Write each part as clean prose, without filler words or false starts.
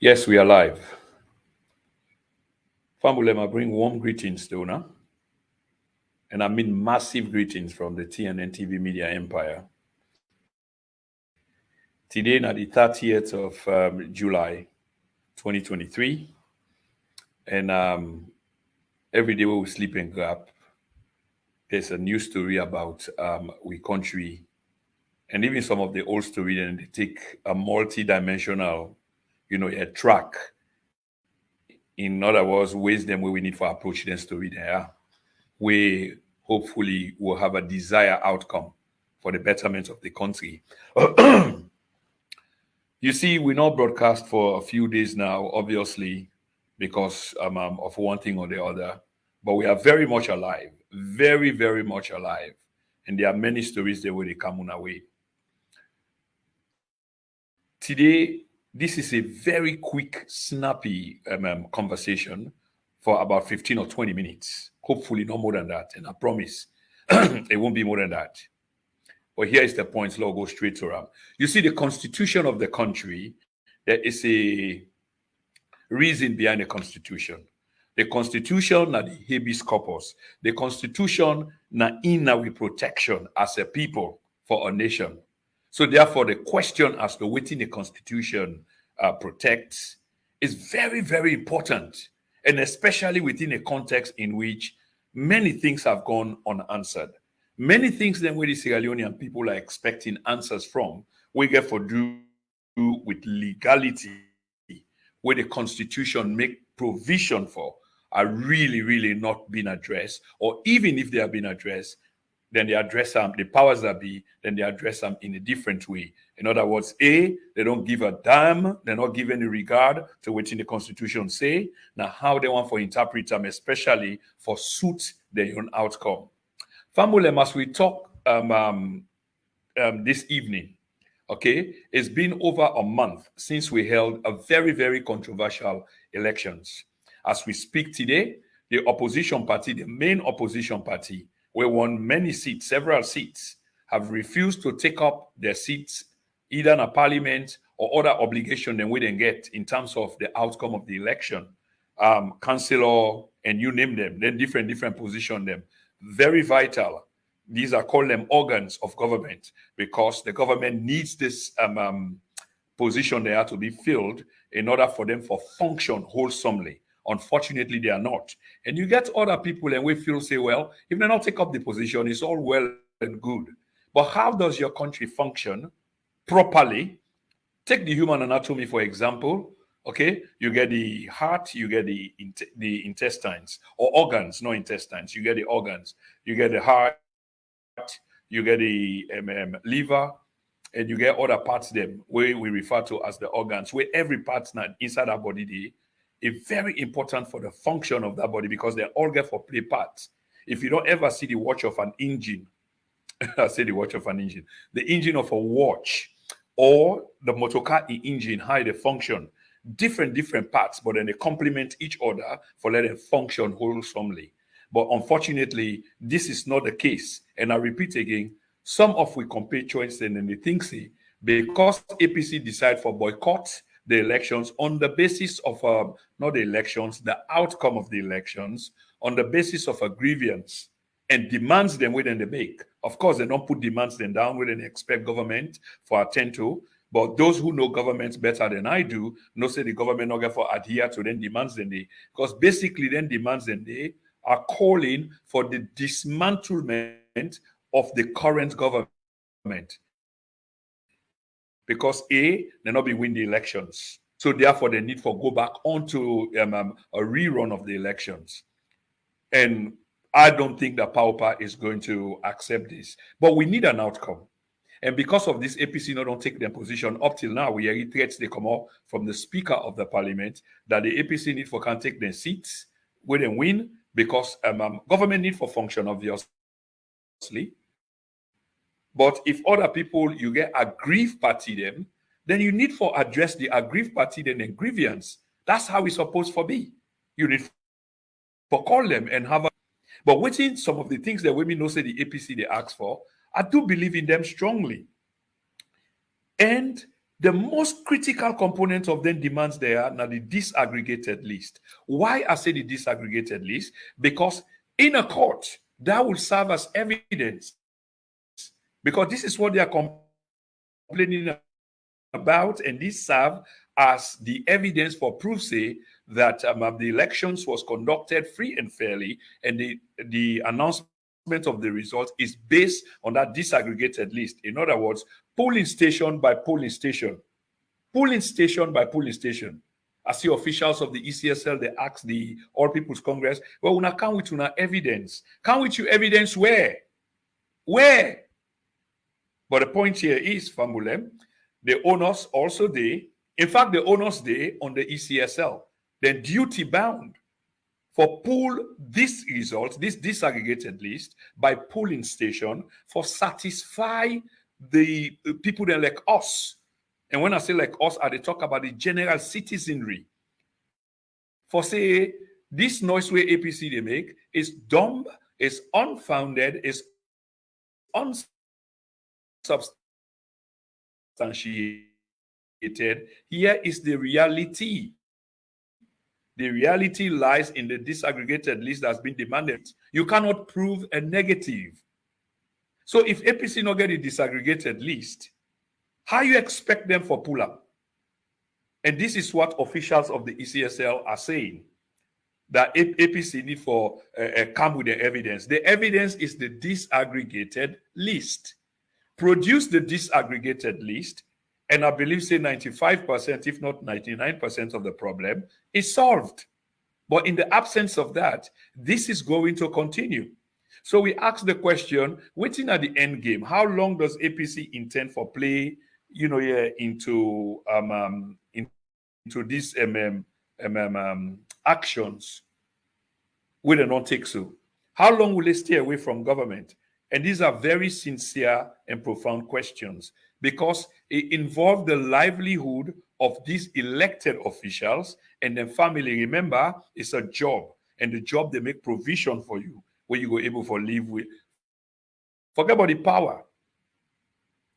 Yes, we are live. Famulema, bring warm greetings to Una. And I mean massive greetings from the TNN TV media empire. Today, na the 30th of July, 2023. And every day we sleep and grab, there's a new story about we country. And even some of the old story, and they take a multi-dimensional, a track. In other words, ways them where we need for approach the story there. We hopefully will have a desired outcome for the betterment of the country. You see, we not broadcast for a few days now, obviously, because of one thing or the other. But we are very much alive, very, very much alive. And there are many stories that will come on our way. Today, this is a very quick, snappy conversation for about 15 or 20 minutes. Hopefully, no more than that. And I promise it won't be more than that. But here is the point. So I'll go straight to them. You see, the constitution of the country, there is a reason behind the constitution. The constitution na the habeas corpus. The constitution na inna we protection as a people for our nation. So therefore, the question as to what the constitution protects is very, very important. And especially within a context in which many things have gone unanswered. Many things then where the Sierra Leonean people are expecting answers from, we get for do with legality, where the constitution make provision for, are really, really not being addressed. Or even if they have been addressed, then they address them, the powers that be, then they address them in a different way. In other words, A, they don't give a damn, they not give any regard to what in the constitution say. Now, how they want for interpret them, especially for suit their own outcome. Famulem, as we talk this evening, okay, it's been over a month since we held a very, very controversial elections. As we speak today, the opposition party, the main opposition party, we won many seats, several seats, have refused to take up their seats either in a parliament or other obligation than we didn't get in terms of the outcome of the election. Councillor, and you name them, then different position them. Very vital. These are called them organs of government because the government needs this position they have to be filled in order for them to function wholesomely. Unfortunately, they are not. And you get other people and we feel say, well, if they not take up the position, it's all well and good. But how does your country function properly? Take the human anatomy, for example. Okay, you get the heart, you get the intestines, or organs, not intestines. You get the organs, you get the heart, you get the liver, and you get other parts them where we refer to as the organs, where every part inside our body is very important for the function of that body because they all get for play parts. If you don't ever see the watch of an engine, I say the watch of an engine, the engine of a watch or the motorcar engine, how they function, different parts, but then they complement each other for letting them function wholesomely. But unfortunately, this is not the case. And I repeat again, some of we compatriots and they think say, because APC decide for boycott the elections on the basis of not the elections, the outcome of the elections, on the basis of a grievance and demands them within the make. Of course, they don't put demands them down where they expect government for attend to. But those who know governments better than I do, know say the government not get for adhere to them demands than they, because basically then demands than they are calling for the dismantlement of the current government. Because A, they not be win the elections. So therefore they need for go back onto a rerun of the elections. And I don't think that Paupa is going to accept this. But we need an outcome. And because of this, APC don't take their position up till now. We hear threats they come out from the Speaker of the Parliament that the APC need for can take their seats, where they win, because government need for function, obviously. But if other people, you get aggrieved party them, then you need for address the aggrieved party then the grievance. That's how it's supposed to be. You need for call them and have a... But within some of the things that women know say the APC they ask for, I do believe in them strongly. And The most critical component of them demands there now the disaggregated list. Why I say the disaggregated list? Because in a court, that will serve as evidence. Because this is what they are complaining about, and this serve as the evidence for proof, say that the elections was conducted free and fairly, and the announcement of the result is based on that disaggregated list. In other words, polling station by polling station, polling station by polling station. I see officials of the ECSL, they ask the All People's Congress, well, una come with una evidence. Come with your evidence where? Where? But the point here is, Famulem, the onus also they, in fact, the onus they on the ECSL, then duty bound for pull this result, this disaggregated list by polling station for satisfy the people that like us. And when I say like us, I talk about the general citizenry. For say, this noise where APC they make is dumb, is unfounded, is unsubstantiated. Here is the reality. The reality lies in the disaggregated list that's been demanded. You cannot prove a negative. So if APC not get a disaggregated list, how you expect them for pull-up? And this is what officials of the ECSL are saying, that APC need for come with the evidence. The evidence is the disaggregated list. Produce the disaggregated list, and I believe say 95%, if not 99% of the problem is solved. But in the absence of that, this is going to continue. So we ask the question, waiting at the end game, how long does APC intend for play, into these actions? We do not take so. How long will they stay away from government? And these are very sincere and profound questions, because it involves the livelihood of these elected officials and their family. Remember, it's a job, and the job they make provision for you where you go able to live with. Forget about the power,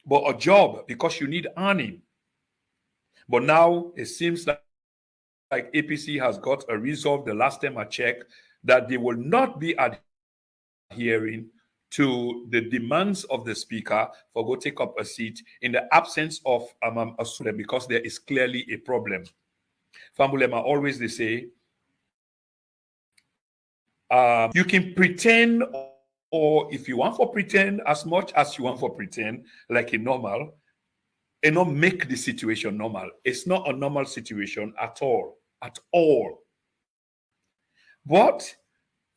but a job, because you need earning. But now it seems like APC has got a resolve the last time I checked that they will not be adhering to the demands of the speaker for go take up a seat in the absence of a student, because there is clearly a problem. Famulema always they say, you can pretend, or if you want for pretend as much as you want for pretend, like a normal, and not make the situation normal. It's not a normal situation at all, at all. But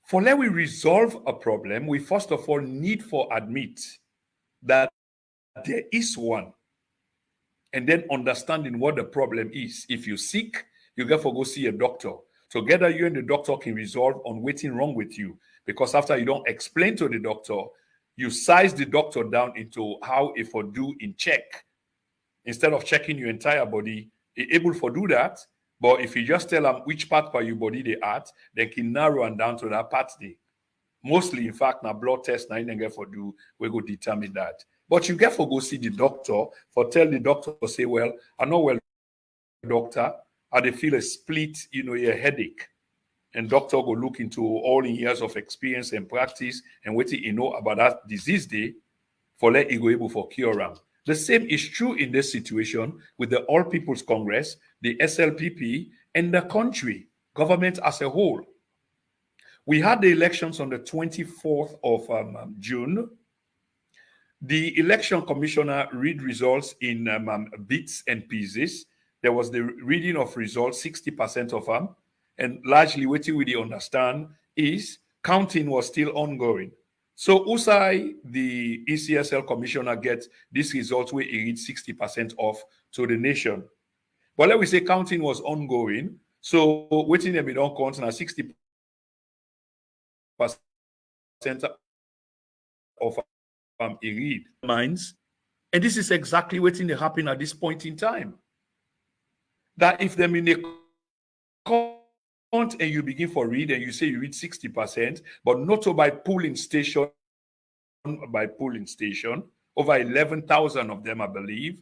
for let we resolve a problem, we first of all need for admit that there is one, and then understanding what the problem is. If you're sick, you get to go see a doctor. Together, you and the doctor can resolve on what's wrong with you. Because after you don't explain to the doctor, you size the doctor down into how it for do in check. Instead of checking your entire body, you're able to do that. But if you just tell them which part of your body they at, they can narrow and down to that part they. Mostly, in fact, now blood test, now you get for do, we go determine that. But you get for go see the doctor, for tell the doctor, say, well, I know well, doctor, I they feel a split, a headache. And doctor go look into all in years of experience and practice and what you know about that disease day for let you go able for cure them. The same is true in this situation with the All People's Congress, the SLPP, and the country, government as a whole. We had the elections on the 24th of June. The election commissioner read results in bits and pieces. There was the reading of results, 60% of them. And largely what we really understand is counting was still ongoing. So Usai, the ECSL commissioner, gets this result where he reads 60% off to the nation. But let we say counting was ongoing. So waiting them don't count now 60% of he read minds. And this is exactly what's happening at this point in time. That if them in a count and you begin for read and you say you read 60%, but not by polling station, over 11,000 of them, I believe.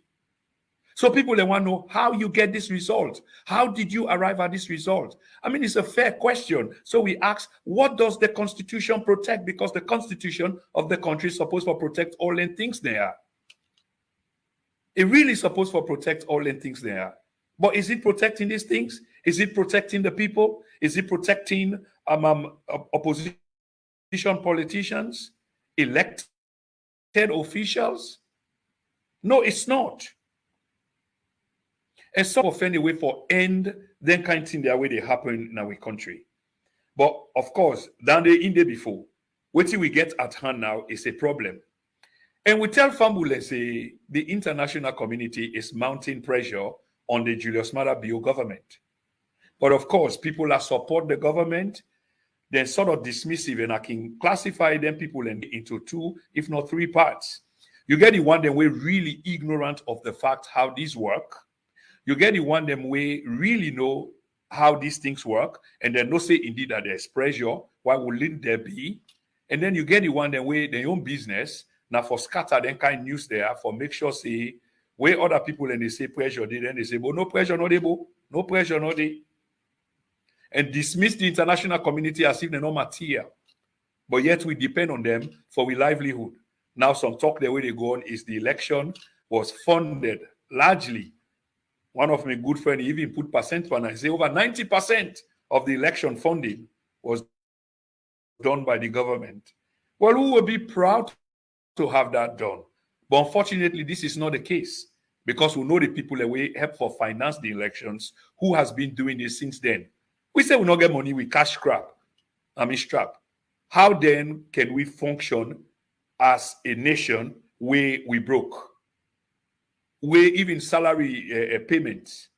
So people, they want to know how you get this result. How did you arrive at this result? I mean, it's a fair question. So we ask, what does the Constitution protect? Because the Constitution of the country is supposed to protect all the things there. It really is supposed to protect all the things there. But is it protecting these things? Is it protecting the people? Is it protecting opposition politicians, elected officials? No, it's not. And some of any way for end then kind of thing that way they happen in our country. But of course, down there in there before, what we get at hand now is a problem. And we tell Fambule, say the international community is mounting pressure on the Julius Maada Bio government. But of course, people that support the government, they're sort of dismissive, and I can classify them people into two, if not three parts. You get the one that we're really ignorant of the fact how these work. You get the one them way really know how these things work, and then no say indeed that there's pressure. Why wouldn't there be? And then you get the one them way their own business. Now for scatter them kind of news there for make sure say where other people and they say pressure, then they say, but no pressure, no they, no pressure, no they. And dismiss the international community as if they're not material. But yet we depend on them for our livelihood. Now some talk the way they go on is the election was funded largely. One of my good friends even put percent on. I say over 90% of the election funding was done by the government. Well, we will be proud to have that done. But unfortunately, this is not the case because we know the people that we help for finance the elections who has been doing this since then. We say we not get money, we cash strap. How then can we function as a nation where we broke? Where even salary payments,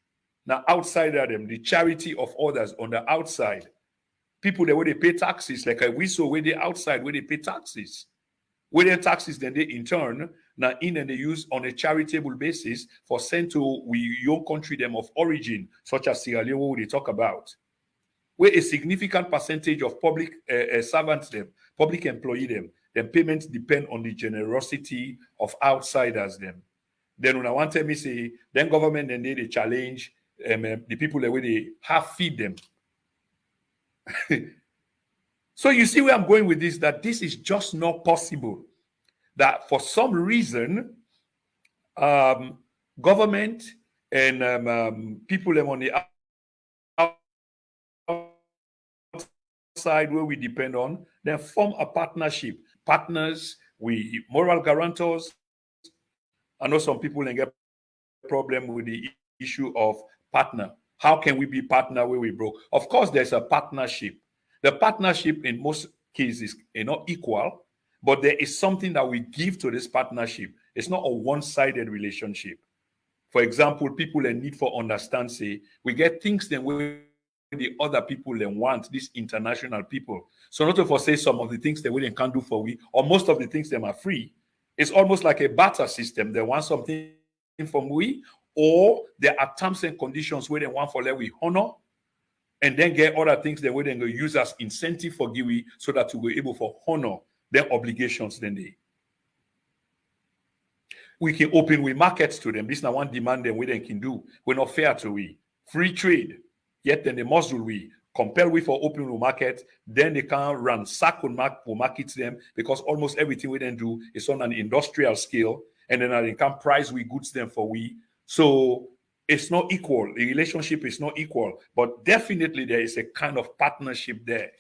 now outside of them, the charity of others on the outside, people that where they pay taxes, like we saw where they outside, where they pay taxes. Where their taxes, then they in turn, now in and they use on a charitable basis for send to your country them of origin, such as Sierra Leone, what they talk about. Where a significant percentage of public servants them, public employee them, then payments depend on the generosity of outsiders them. Then when I want to me say, then government then they challenge the people the way they half feed them. So you see where I'm going with this, that this is just not possible. That for some reason, government and people on the outside where we depend on, then form a partnership. Partners, we moral guarantors. I know some people then get problem with the issue of partner. How can we be partner where we broke? Of course, there's a partnership. The partnership in most cases is not equal, but there is something that we give to this partnership. It's not a one-sided relationship. For example, people in need for understand say, we get things then where the other people then want, these international people. So not to say some of the things that we can't do for we, or most of the things them are free. It's almost like a barter system. They want something from we, or there are terms and conditions where they want for let we honor, and then get other things that we then go use as incentive for Giwi so that we able for honor their obligations then we can open we markets to them. This is not one demand them we then can do. We're not fair to we. Free trade. Yet then the muzzle we compel we for open market, then they can ransack for markets them because almost everything we then do is on an industrial scale, and then they can price we goods them for we. So it's not equal. The relationship is not equal, but definitely there is a kind of partnership there.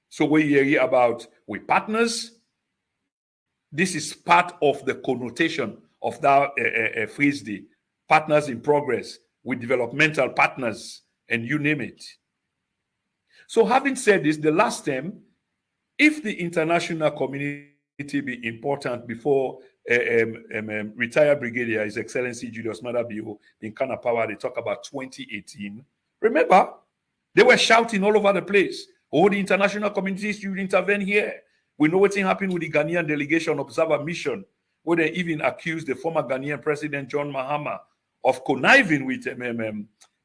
So we hear about we partners. This is part of the connotation of that phrase, the partners in progress with developmental partners, and you name it. So having said this, the last time, if the international community be important before retired brigadier, His Excellency Julius Maada Bio in Kana Power, they talk about 2018. Remember, they were shouting all over the place. Oh, the international community should intervene here. We know what's happened with the Ghanaian delegation observer mission, where they even accused the former Ghanaian President John Mahama of conniving with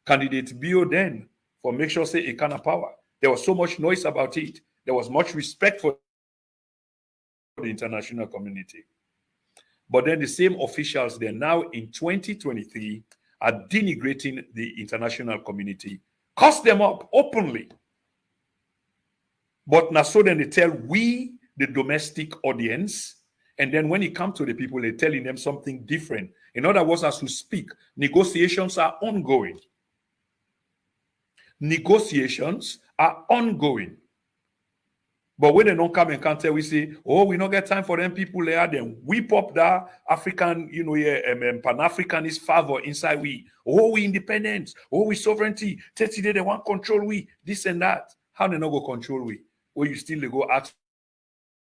candidate Bio then for make sure say Kana Power. There was so much noise about it. There was much respect for the international community. But then the same officials, they're now in 2023 are denigrating the international community, cuss them up openly. But now so then they tell we, the domestic audience, and then when it comes to the people, they're telling them something different. In other words, as we speak, negotiations are ongoing. Negotiations are ongoing. But when they don't come and can't tell, we say, oh, we don't get time for them people there, then whip up that African, Pan-Africanist favor inside we. Oh, we independence. Oh, we sovereignty. 30 days they want control we. This and that. How they not go control we? Or you still go ask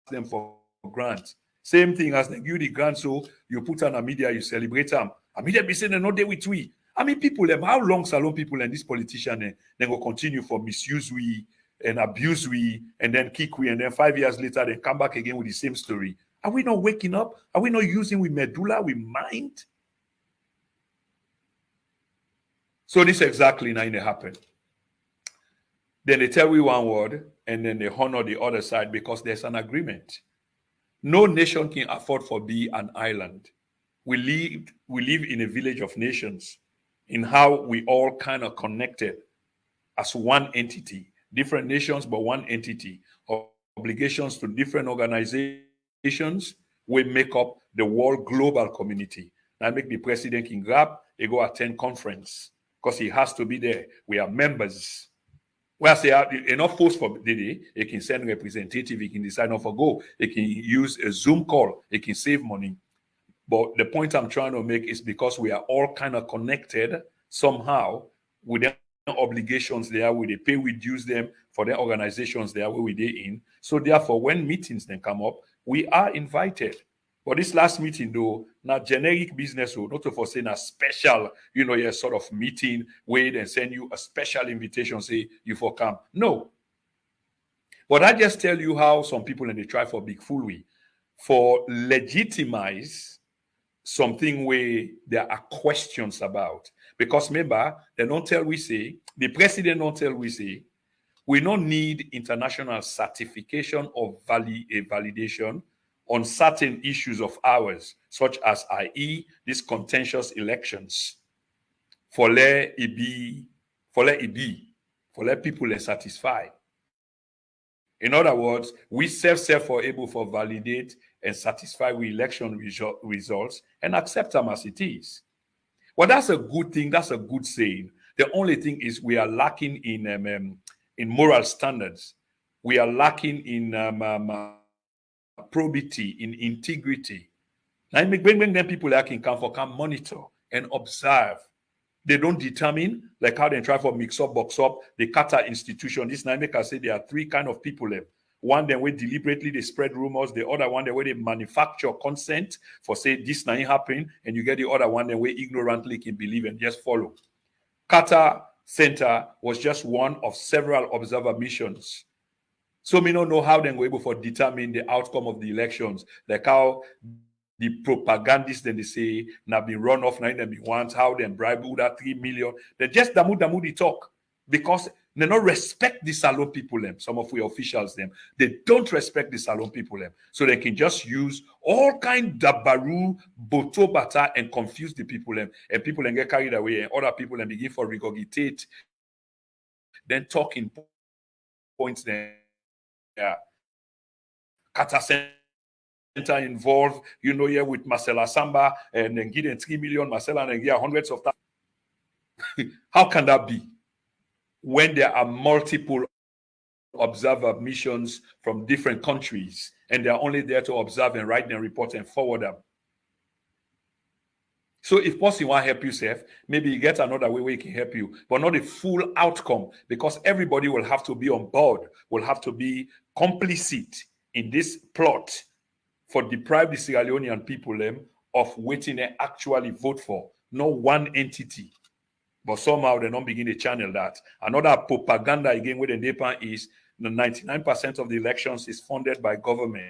them for grants. Same thing as they give you the grant, so you put on a media, you celebrate them. A media be saying they're not there with we. I mean, people, how long salon people and this politician then go continue for misuse we and abuse we and then kick we, and then 5 years later they come back again with the same story. Are we not waking up? Are we not using with medulla, with mind? So this exactly now happen. Then they tell we one word and then they honor the other side because there's an agreement. No nation can afford to be an island. We live in a village of nations, in how we all kind of connected as one entity. Different nations, but one entity. Obligations to different organizations will make up the world global community. Now make the president can grab, he go attend conference because he has to be there. We are members. Well, say enough force for Didi, he can send representative, he can decide not to go, he can use a Zoom call, he can save money. But the point I'm trying to make is because we are all kind of connected somehow with their obligations there, where they pay, we dues them for their organizations there where we they in. So therefore, when meetings then come up, we are invited. But this last meeting, though, not generic business, not to foresee a special, a sort of meeting where they send you a special invitation, say you for come. No. But I just tell you how some people and they try for big foolery, for legitimize something where there are questions about. Because remember, they don't tell we say, the president don't tell we say, we don't need international certification or validation on certain issues of ours, such as, i.e., these contentious elections, for let people are satisfied. In other words, we self are able to validate and satisfy with election results and accept them as it is. Well, that's a good thing. That's a good saying. The only thing is we are lacking in moral standards. We are lacking in probity, in integrity. Now, when them people like can come monitor and observe. They don't determine, like how they try for mix up, box up, the Qatar institution. This now make us say there are three kind of people there. One, then where deliberately they spread rumors. The other one, the way they manufacture consent for say this now happening, and you get the other one, the way ignorantly can believe and just follow. Qatar Center was just one of several observer missions. So we don't know how they were able to determine the outcome of the elections, like how the propagandists then they say now been run off now them want how they bribe that 3 million. They just damu the talk because they don't respect the salon people them. Some of we officials them they don't respect the salon people them, so they can just use all kind dabaru boto bata and confuse the people them, and people then get carried away, and other people then begin for regurgitate, then talking points then. Yeah, Qatar Center involved, here with Marcela Samba and then give them 3 million, Marcela and get hundreds of thousands. How can that be when there are multiple observer missions from different countries and they're only there to observe and write and report and forward them? So if possible, want to help yourself, maybe you get another way where it can help you, but not the full outcome, because everybody will have to be on board, will have to be complicit in this plot for deprive the Sierra Leonean people of waiting and actually vote for, not one entity. But somehow they don't begin to channel that. Another propaganda again with the NEPA is the 99% of the elections is funded by government.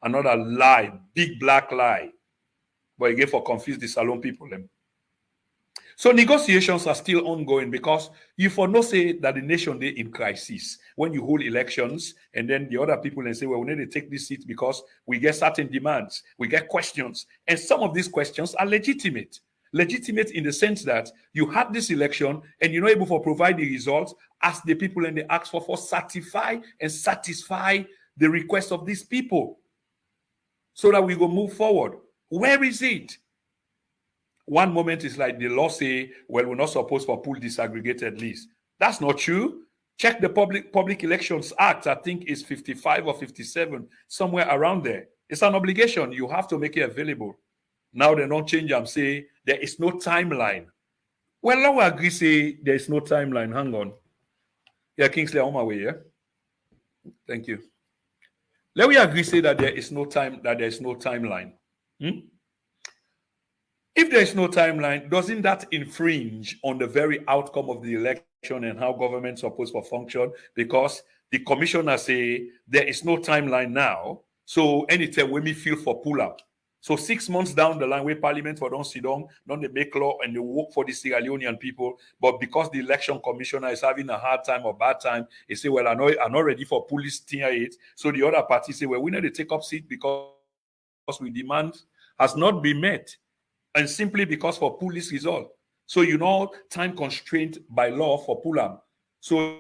Another lie, big black lie. But again, for confuse the salon people. So negotiations are still ongoing because you for no say that the nation they in crisis when you hold elections and then the other people and say, well, we need to take this seat because we get certain demands, we get questions, and some of these questions are legitimate. Legitimate in the sense that you had this election and you're not able to provide the results as the people and they ask for certify and satisfy the request of these people so that we go move forward. Where is it? One moment is like the law say, well, we're not supposed to pull disaggregated list. That's not true. Check the Public Elections Act. I think it's 55 or 57, somewhere around there. It's an obligation. You have to make it available. Now they don't change and say there is no timeline. Well, now we agree say there is no timeline. Hang on. Yeah, Kingsley, I'm on my way, yeah? Thank you. Let me agree say that there is no timeline. If there is no timeline, doesn't that infringe on the very outcome of the election and how government's supposed to function? Because the commissioner say there is no timeline now. So anytime when we feel for pull up. So 6 months down the line, where Parliament for don't sit down, don't they make law and they work for the Sierra Leonean people. But because the election commissioner is having a hard time or bad time, they say, well, I'm not ready for police tier 8. So the other party say, well, we need to take up seat because we demand has not been met. And simply because for police result. So time constraint by law for Pulam. So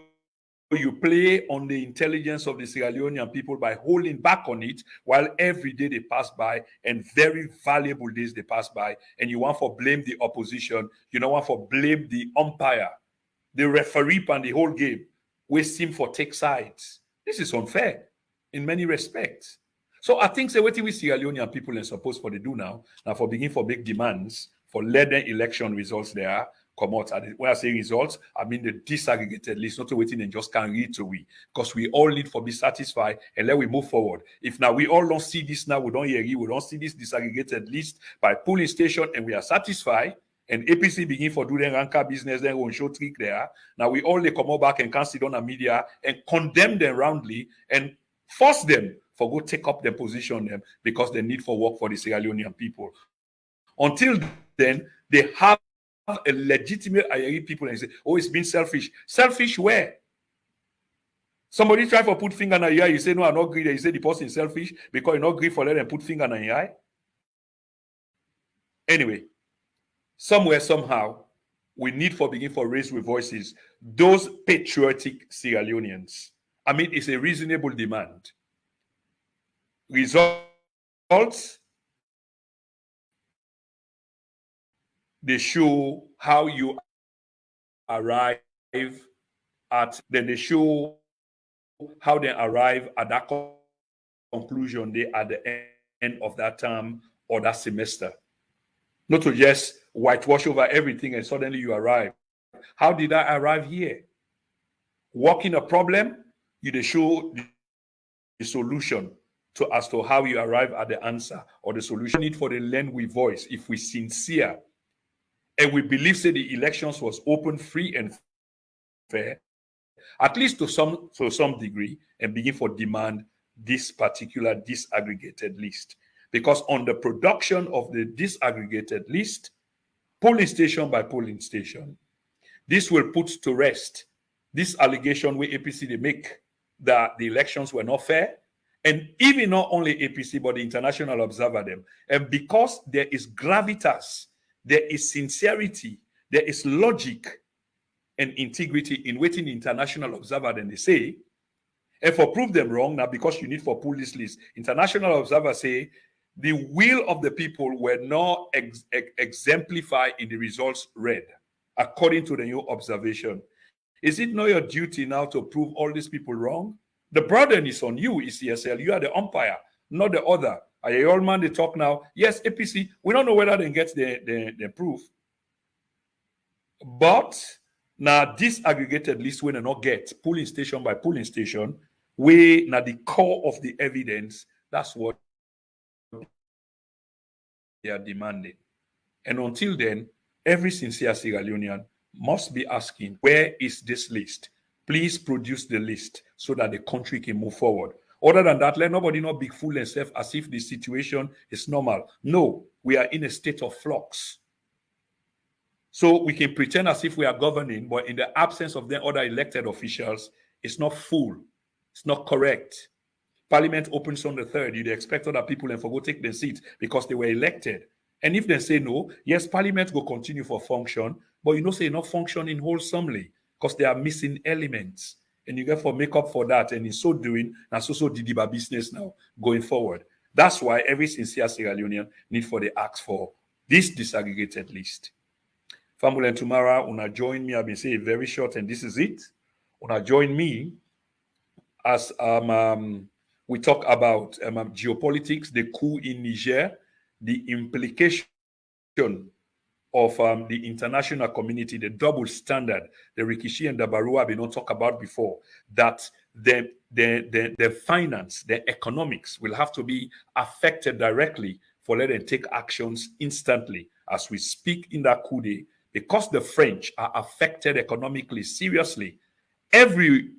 you play on the intelligence of the Sierra Leonean people by holding back on it while every day they pass by and very valuable days they pass by. And you want for blame the opposition. You don't want for blame the umpire, the referee and the whole game. We seem for take sides. This is unfair in many respects. So I think what we Sierra Leonean people are supposed for they do now for begin for big demands for letting election results there come out. And when I say results, I mean the disaggregated list, not waiting and just can't read to we. Because we all need for be satisfied and let we move forward. If now we all don't see this now, we don't hear you, we don't see this disaggregated list by polling station and we are satisfied, and APC begin for doing ranker business, then we'll show trick there. Now we all they come out back and can't sit on the media and condemn them roundly and force them for go take up their position them because they need for work for the Sierra Leonean people. Until then, they have a legitimate IRE people and say, oh, it's been selfish. Selfish where? Somebody try for put finger on your eye, you say, no, I'm not agree. You say the person is selfish because you not agree for let them put finger on your eye. Anyway, somewhere, somehow, we need for begin for raise with voices those patriotic Sierra Leoneans. I mean, it's a reasonable demand. Results, they show how you arrive at, then they show how they arrive at that conclusion they at the end of that term or that semester. Not to just whitewash over everything and suddenly you arrive. How did I arrive here? Working a problem, you show the solution as to how you arrive at the answer or the solution. Need for the learn with voice if we sincere and we believe say the elections was open, free, and fair, at least to some degree, and begin for demand this particular disaggregated list. Because on the production of the disaggregated list, polling station by polling station, this will put to rest this allegation where APC they make that the elections were not fair, and even not only APC but the international observer them. And because there is gravitas, there is sincerity, there is logic and integrity in waiting the international observer then they say, and for prove them wrong now because you need for pull this list, international observers say the will of the people were not exemplified in the results read according to the new observation. Is it not your duty now to prove all these people wrong? The burden is on you, ECSL. You are the umpire, not the other. Are you all man they talk now? Yes, APC, we don't know whether they get the proof. But now this aggregated list when they not get polling station by polling station, we now the core of the evidence, that's what they are demanding. And until then, every sincere Sierra Leonean must be asking, where is this list? Please produce the list so that the country can move forward. Other than that, let nobody not be fool themselves as if the situation is normal. No, we are in a state of flux. So we can pretend as if we are governing, but in the absence of the other elected officials, it's not full. It's not correct. Parliament opens on the 3rd. You'd expect other people and for go take their seats because they were elected. And if they say no, yes, Parliament will continue for function, but you know, say not functioning wholesomely because they are missing elements. And you get for make up for that. And in so doing, that's also the Diba business now going forward. That's why every sincere Sierra Leonean need for the ask for this disaggregated list. Family and tomorrow, una join me. I've been saying very short, and this is it. Una join me as we talk about geopolitics, the coup in Niger, the implication of the international community, the double standard, the Rikishi and the Barua we don't talk about before, that the finance, the economics will have to be affected directly for let them take actions instantly as we speak in that coup day, because the French are affected economically seriously. Every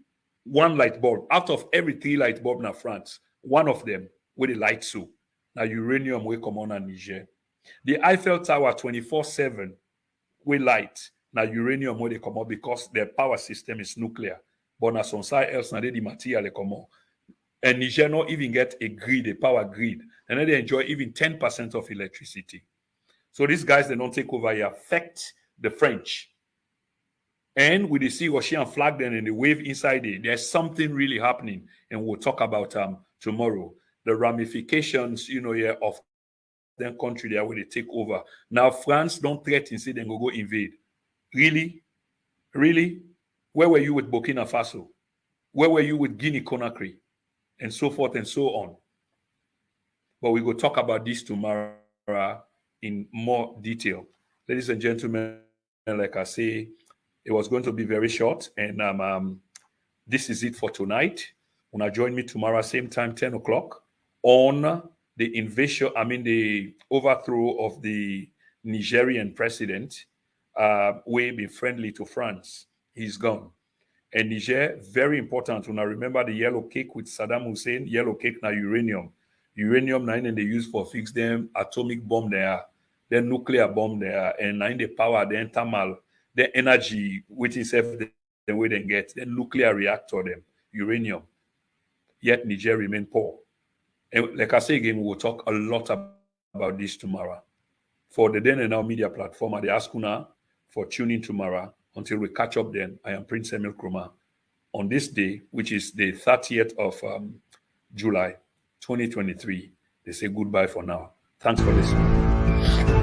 one light bulb, out of every 3 light bulb in France, one of them with a light so. Now uranium will come on in Niger. The Eiffel Tower 24/7 with light. Now uranium will they come out because their power system is nuclear. But now some side else now they the material they come out. And Niger not even get a grid, a power grid. And then they enjoy even 10% of electricity. So these guys, they don't take over, they affect the French. And with the see Russian flag then and the wave inside it, there's something really happening. And we'll talk about tomorrow. The ramifications, of the country there where they take over. Now, France don't threaten, say they go invade. Really? Really? Where were you with Burkina Faso? Where were you with Guinea-Conakry? And so forth and so on. But we will talk about this tomorrow in more detail. Ladies and gentlemen, like I say, it was going to be very short. And this is it for tonight. When I join me tomorrow, same time, 10 o'clock, on the overthrow of the Nigerian president, way be friendly to France. He's gone. And Niger, very important. When I remember the yellow cake with Saddam Hussein, yellow cake now uranium. Uranium now they use for fix them atomic bomb there, then nuclear bomb there, and now the power, then thermal, the energy, which is the way they get, then nuclear reactor them, uranium. Yet Niger remain poor. And like I say again, we will talk a lot about this tomorrow. For the Then and Now media platform, I ask Una for tuning tomorrow. Until we catch up then, I am Prince Emil Krumah. On this day, which is the 30th of July, 2023, they say goodbye for now. Thanks for listening.